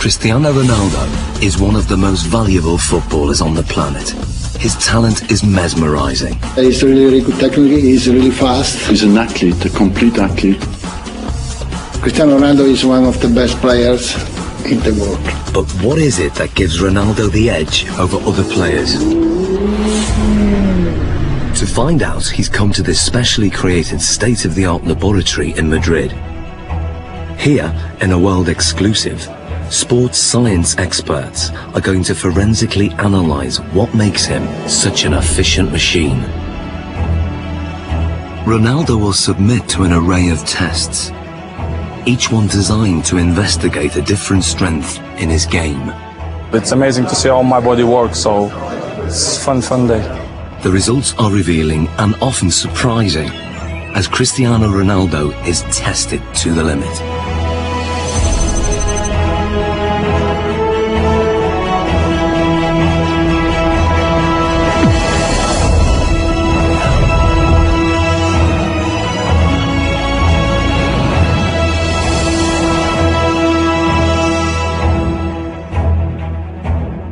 Cristiano Ronaldo is one of the most valuable footballers on the planet. His talent is mesmerizing. He's really good technically, he's really fast. He's an athlete, a complete athlete. Cristiano Ronaldo is one of the best players in the world. But what is it that gives Ronaldo the edge over other players? To find out, he's come to this specially created state-of-the-art laboratory in Madrid. Here, in a world exclusive, sports science experts are going to forensically analyze what makes him such an efficient machine. Ronaldo will submit to an array of tests, each one designed to investigate a different strength in his game. It's amazing to see how my body works, so it's a fun day. The results are revealing and often surprising as Cristiano Ronaldo is tested to the limit.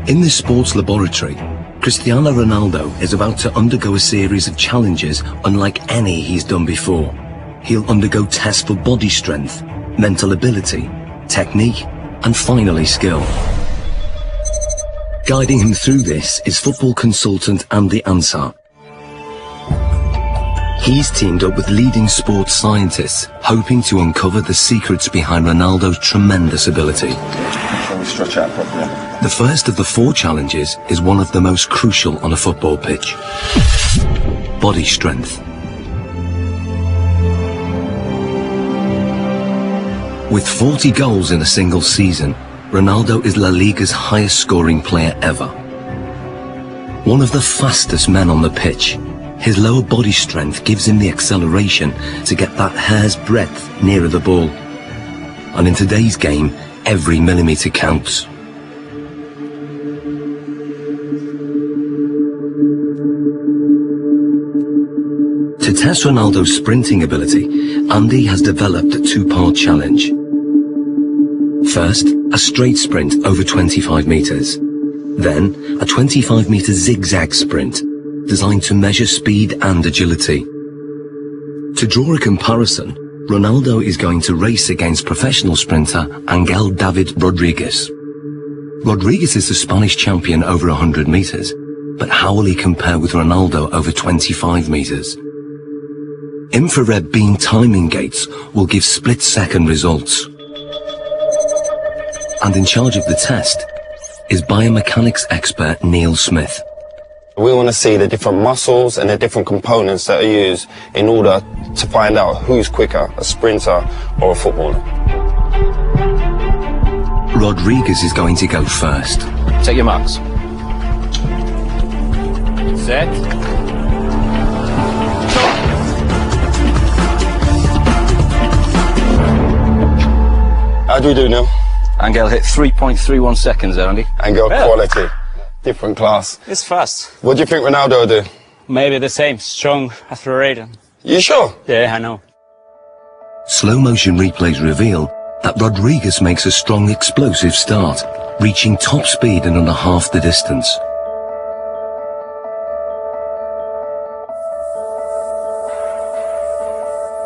In this sports laboratory, Cristiano Ronaldo is about to undergo a series of challenges unlike any he's done before. He'll undergo tests for body strength, mental ability, technique, and finally skill. Guiding him through this is football consultant Andy Ansar. He's teamed up with leading sports scientists, hoping to uncover the secrets behind Ronaldo's tremendous ability. Shall we stretch out properly? The first of the 4 challenges is one of the most crucial on a football pitch. Body strength. With 40 goals in a single season, Ronaldo is La Liga's highest scoring player ever. One of the fastest men on the pitch, his lower body strength gives him the acceleration to get that hair's breadth nearer the ball. And in today's game, every millimetre counts. To test Ronaldo's sprinting ability, Andy has developed a 2-part challenge. First, a straight sprint over 25 metres. Then, a 25-metre zigzag sprint, designed to measure speed and agility. To draw a comparison, Ronaldo is going to race against professional sprinter Angel David Rodriguez. Rodriguez is the Spanish champion over 100 metres, but how will he compare with Ronaldo over 25 metres? Infrared beam timing gates will give split-second results. And in charge of the test is biomechanics expert Neil Smith. We want to see the different muscles and the different components that are used in order to find out who's quicker, a sprinter or a footballer. Rodriguez is going to go first. Take your marks. Set. How do we do, Neil? Angel hit 3.31 seconds there, Andy. Angel quality. Different class. It's fast. What do you think Ronaldo will do? Maybe the same. Strong, accelerated. You sure? Yeah, I know. Slow motion replays reveal that Rodriguez makes a strong explosive start, reaching top speed in under half the distance.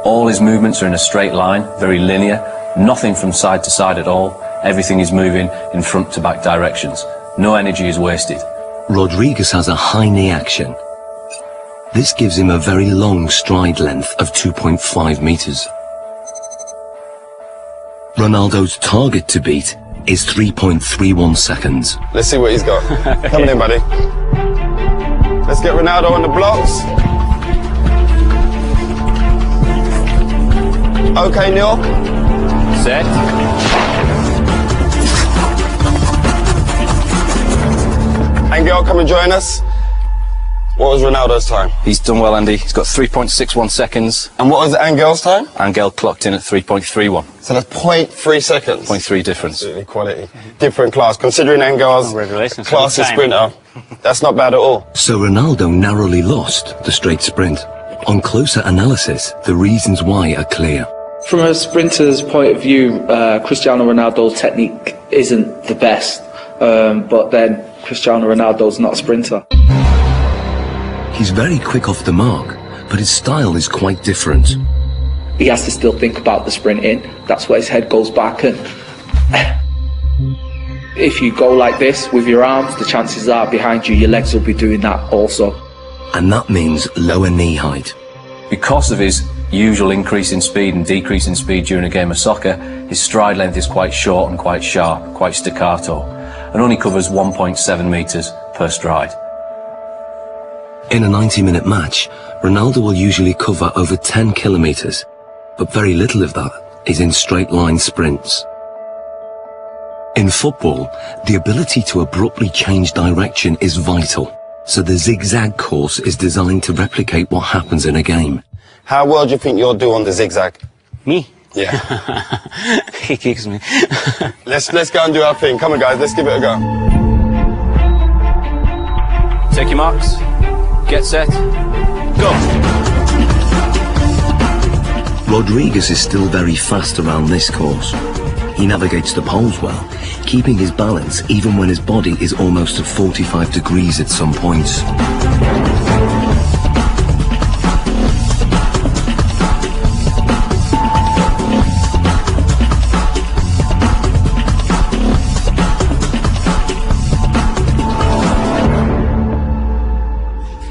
All his movements are in a straight line, very linear, nothing from side to side at all. Everything is moving in front to back directions. No energy is wasted. Rodriguez has a high knee action. This gives him a very long stride length of 2.5 metres. Ronaldo's target to beat is 3.31 seconds. Let's see what he's got. Come on in, buddy. Let's get Ronaldo on the blocks. Okay, Neil. Set. Angel, come and join us. What was Ronaldo's time? He's done well, Andy. He's got 3.61 seconds. And what was Angel's time? Angel clocked in at 3.31. So that's 0.3 seconds. 0.3 difference. Absolutely quality. Different class. Considering Angel's class of sprinter, that's not bad at all. So Ronaldo narrowly lost the straight sprint. On closer analysis, the reasons why are clear. From a sprinter's point of view, Cristiano Ronaldo's technique isn't the best, but then Cristiano Ronaldo's not a sprinter. He's very quick off the mark, but his style is quite different. He has to still think about the sprinting. That's why his head goes back, and if you go like this with your arms, the chances are behind you, your legs will be doing that also. And that means lower knee height. Because of his usual increase in speed and decrease in speed during a game of soccer, his stride length is quite short and quite sharp, quite staccato, and only covers 1.7 metres per stride. In a 90-minute match, Ronaldo will usually cover over 10 kilometres, but very little of that is in straight-line sprints. In football, the ability to abruptly change direction is vital, so the zigzag course is designed to replicate what happens in a game. How well do you think you'll do on the zigzag? Me? Yeah. He kicks me. Let's go and do our thing. Come on, guys, let's give it a go. Take your marks. Get set. Go. Rodriguez is still very fast around this course. He navigates the poles well, keeping his balance even when his body is almost at 45 degrees at some points.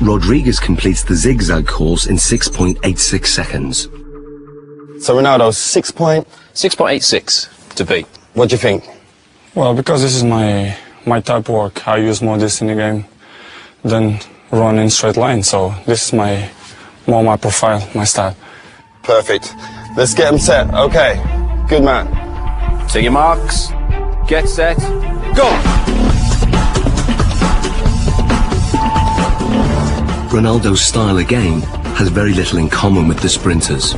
Rodriguez completes the zigzag course in 6.86 seconds. So Ronaldo, 6.86 to beat. What do you think? Well, because this is my type of work, I use more this in the game than run in straight line. So this is more my profile, my style. Perfect. Let's get him set. Okay. Good man. Take your marks. Get set. Go. Ronaldo's style again has very little in common with the sprinters.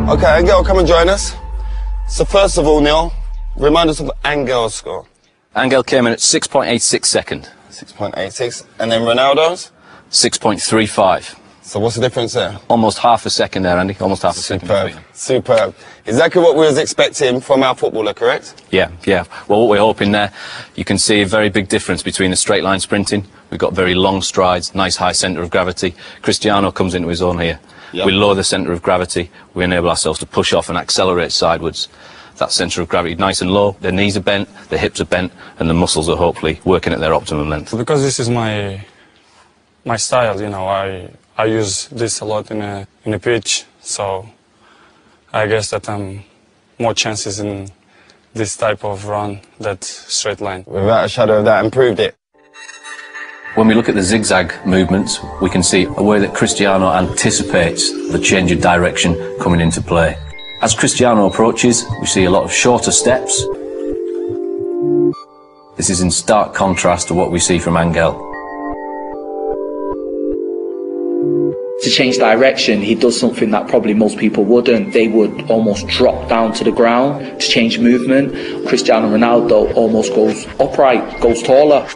Okay, Angel, come and join us. So first of all, Neil, remind us of Angel's score. Angel came in at 6.86 second. 6.86. And then Ronaldo's? 6.35. So what's the difference there? Almost half a second there, Andy. Almost half a second. Superb. Superb. Exactly what we was expecting from our footballer, correct? Yeah. Well, what we're hoping there, you can see a very big difference between the straight line sprinting. We've got very long strides, nice high centre of gravity. Cristiano comes into his own here. Yep. We lower the centre of gravity. We enable ourselves to push off and accelerate sidewards. That centre of gravity nice and low. Their knees are bent, their hips are bent, and the muscles are hopefully working at their optimum length. Because this is my style, you know, I use this a lot in a pitch, so I guess that I'm more chances in this type of run than straight line. Without a shadow of that, improved it. When we look at the zigzag movements, we can see a way that Cristiano anticipates the change of direction coming into play. As Cristiano approaches, we see a lot of shorter steps. This is in stark contrast to what we see from Angel. To change direction, he does something that probably most people wouldn't. They would almost drop down to the ground to change movement. Cristiano Ronaldo almost goes upright, goes taller.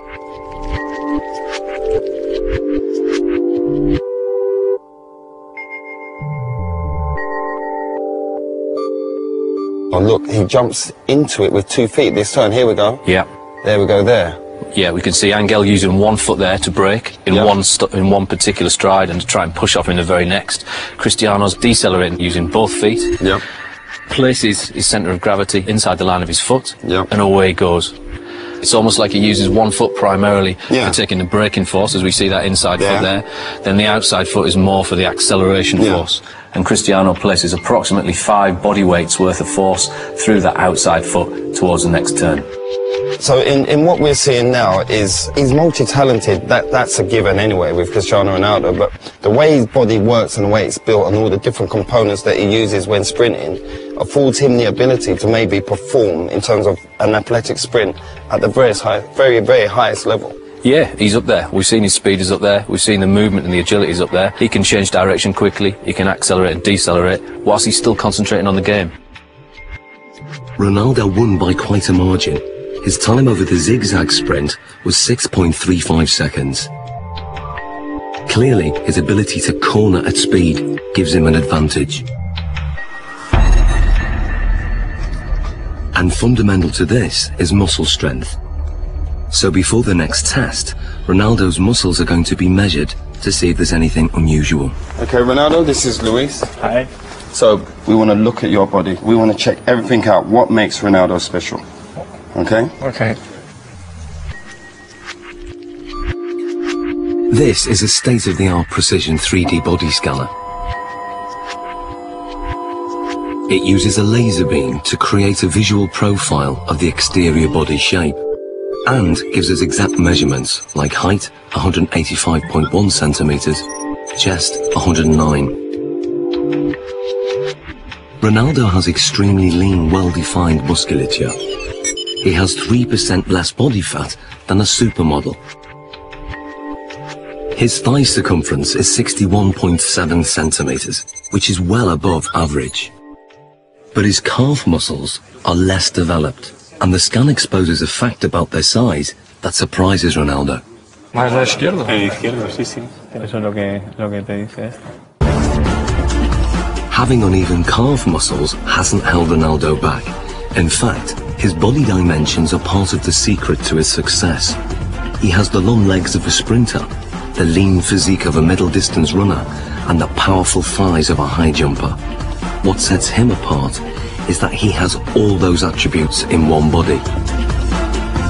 Oh, look, he jumps into it with 2 feet this turn. Here we go. Yeah. There we go there. Yeah, we can see Angel using 1 foot there to break in one particular stride and to try and push off in the very next. Cristiano's decelerating using both feet. Yeah. Places his centre of gravity inside the line of his foot. Yeah. And away he goes. It's almost like he uses 1 foot primarily for taking the braking force, as we see that inside foot there. Then the outside foot is more for the acceleration force. And Cristiano places approximately 5 body weights worth of force through that outside foot towards the next turn. So in what we're seeing now is he's multi-talented. That's a given anyway with Cristiano Ronaldo, but the way his body works and the way it's built and all the different components that he uses when sprinting affords him the ability to maybe perform in terms of an athletic sprint at the very, very highest level. Yeah, he's up there. We've seen his speed is up there. We've seen the movement and the agility is up there. He can change direction quickly. He can accelerate and decelerate whilst he's still concentrating on the game. Ronaldo won by quite a margin. His time over the zigzag sprint was 6.35 seconds. Clearly, his ability to corner at speed gives him an advantage. And fundamental to this is muscle strength. So before the next test, Ronaldo's muscles are going to be measured to see if there's anything unusual. Okay, Ronaldo, this is Luis. Hi. So we want to look at your body. We want to check everything out. What makes Ronaldo special? Okay? Okay. This is a state-of-the-art precision 3D body scanner. It uses a laser beam to create a visual profile of the exterior body shape and gives us exact measurements like height 185.1 centimeters, chest 109. Ronaldo has extremely lean, well-defined musculature. He has 3% less body fat than a supermodel. His thigh circumference is 61.7 centimeters, which is well above average. But his calf muscles are less developed, and the scan exposes a fact about their size that surprises Ronaldo. ¿Más la izquierda? El izquierdo, sí, sí. Eso es lo que te dice esto. Having uneven calf muscles hasn't held Ronaldo back. In fact, his body dimensions are part of the secret to his success. He has the long legs of a sprinter, the lean physique of a middle-distance runner, and the powerful thighs of a high jumper. What sets him apart is that he has all those attributes in one body.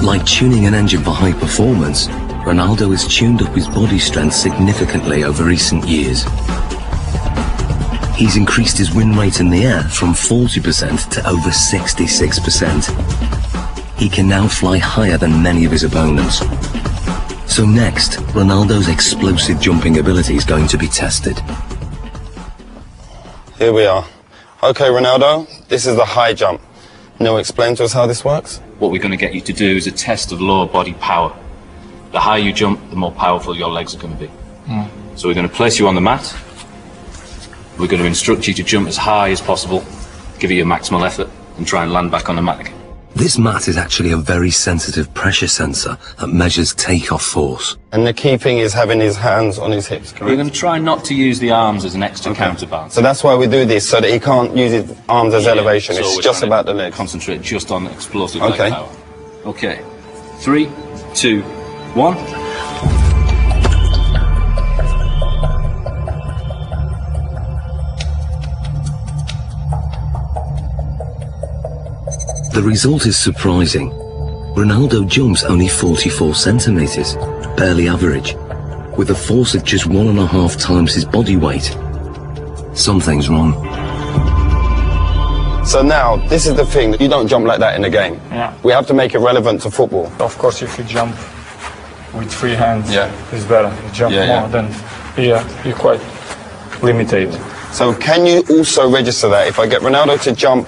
Like tuning an engine for high performance, Ronaldo has tuned up his body strength significantly over recent years. He's increased his win rate in the air from 40% to over 66%. He can now fly higher than many of his opponents. So next, Ronaldo's explosive jumping ability is going to be tested. Here we are. Okay, Ronaldo, this is the high jump. Now explain to us how this works. What we're going to get you to do is a test of lower body power. The higher you jump, the more powerful your legs are going to be. So we're going to place you on the mat. We're going to instruct you to jump as high as possible, give you your maximal effort, and try and land back on the mat again. This mat is actually a very sensitive pressure sensor that measures takeoff force. And the key thing is having his hands on his hips, correct? We're going to try not to use the arms as an extra counterbalance. So that's why we do this, so that he can't use his arms as elevation. So It's we're just trying about to the legs. Concentrate just on explosive Okay. leg power. Okay. 3, 2, 1. The result is surprising. Ronaldo jumps only 44 centimeters, barely average, with a force of just 1.5 times his body weight. Something's wrong. So now, this is the thing, you don't jump like that in the game. Yeah. We have to make it relevant to football. Of course, if you jump with free hands, Yeah. it's better. You jump Yeah, more, yeah. then you're quite limited. So can you also register that? If I get Ronaldo to jump,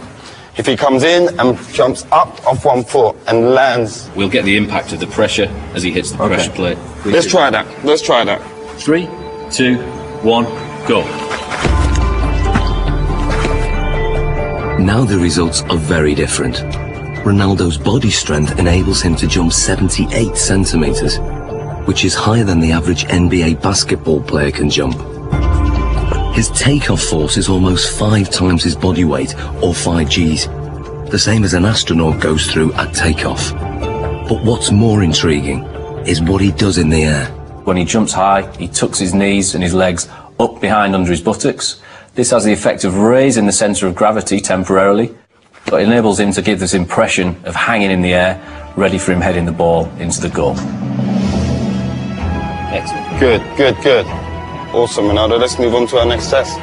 if he comes in and jumps up off one foot and lands. We'll get the impact of the pressure as he hits the pressure plate. Let's try that. Let's try that. 3, 2, 1, go. Now the results are very different. Ronaldo's body strength enables him to jump 78 centimeters, which is higher than the average NBA basketball player can jump. His takeoff force is almost 5 times his body weight, or 5 Gs, the same as an astronaut goes through at takeoff. But what's more intriguing is what he does in the air. When he jumps high, he tucks his knees and his legs up behind under his buttocks. This has the effect of raising the centre of gravity temporarily, but enables him to give this impression of hanging in the air, ready for him heading the ball into the goal. Excellent. Good, good, good. Awesome, Ronaldo. Let's move on to our next test.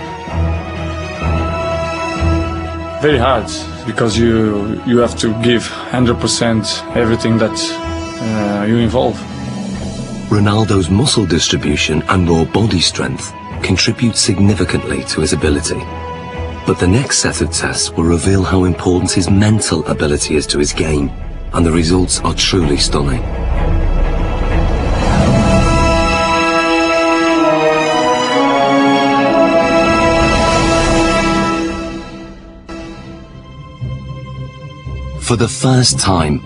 Very hard, because you have to give 100% everything that you involve. Ronaldo's muscle distribution and raw body strength contribute significantly to his ability. But the next set of tests will reveal how important his mental ability is to his game, and the results are truly stunning. For the first time,